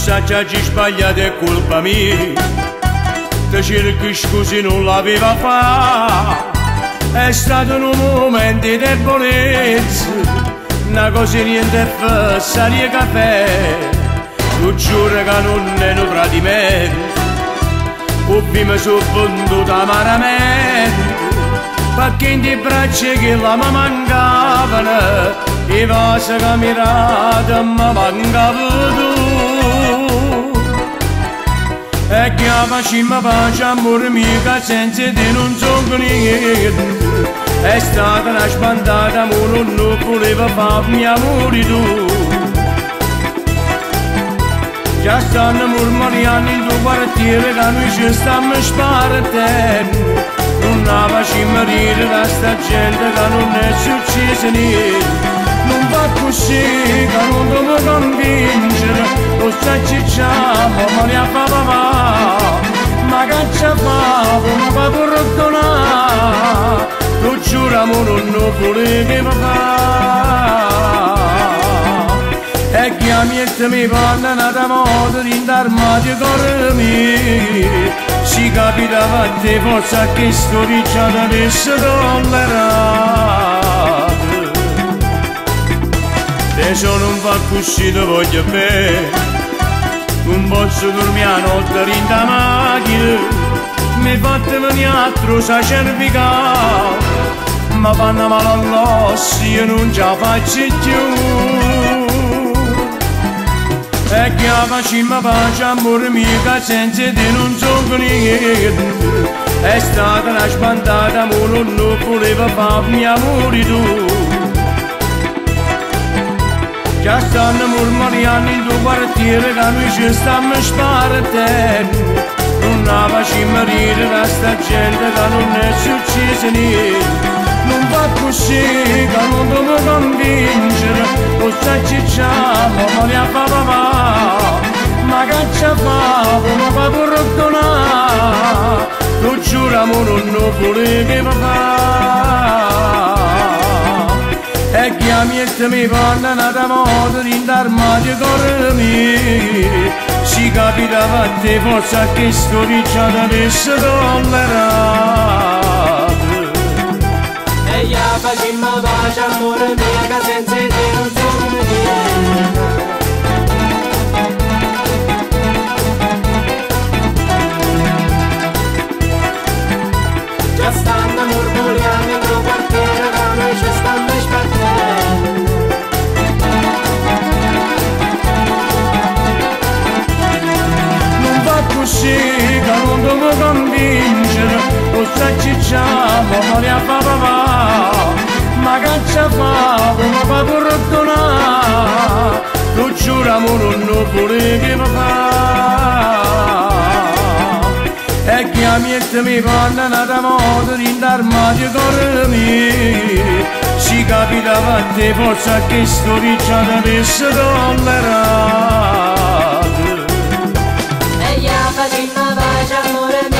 sa che oggi sbagliato è colpa mia. Ti cerchi scusi non l'aveva fatta. È stato un momento di debolezza, una cosa niente fessa di caffè. Tu giuro che non è un tradimento, o prima sono venduto amaramente, perché in ti braccia che la mi mancavano, i vasi che mirate mi mancava tu. E chiamaci mi pace amore mio che senza te non so niente. È stata una spantata ma non voleva farmi amore tu. Già stanno mormoriando in tuo quartiere che noi ci stiamo spartendo. Non la facciamo morire da sta gente che non è successo niente. Non va così che non devo convincere, lo sai cicciamo ma ne fa papà. Ma che ci fa, come fa per perdonare? Lo giuriamo non lo volevo fare. E chiami e te mi parlano da modo di indarmati cuore mio. Si capitava a te forza che scoricciata avesse tollerato. Adesso non va così, te voglio bene. Non posso dormire a notte in da macchina. Mi fate venire altro sa cervicale. Ma fanno male all'osso, io non ce la faccio più. E chiamaci mi pace amore mio che senza te non so niente. È stata una spantata ma non voleva farmi amore tu. Già stanno mormoriando in tuo quartiere che noi ci stiamo spartendo. Non la facciamo morire da sta gente che non è successo niente. Non va così che non devo convincere, lo sai cicciamo ma ne fa papà. Ma che ci fa, come fa per perdonare? Lo giuriamo non lo volevo fare. E chiami e te mi parlano da modo di indarmati cuore mio. Si capitava a te forza che scoricciata avesse tollerato. E io facciamo pace amore mio che senza te non so niente. Già stanno mormoriando in tuo quartiere che noi ci stiamo spartendo. Non va così che non devo convincere, lo sai cicciamo ma ne fa papà. Ma che ci fa, come fa per perdonare? Lo giuriamo non lo volevo fare. E chiami e te mi parlano da modo di indarmati cuore mio. Si capitava a te forza che scoricciata avesse tollerato. E io facciamo pace amore mio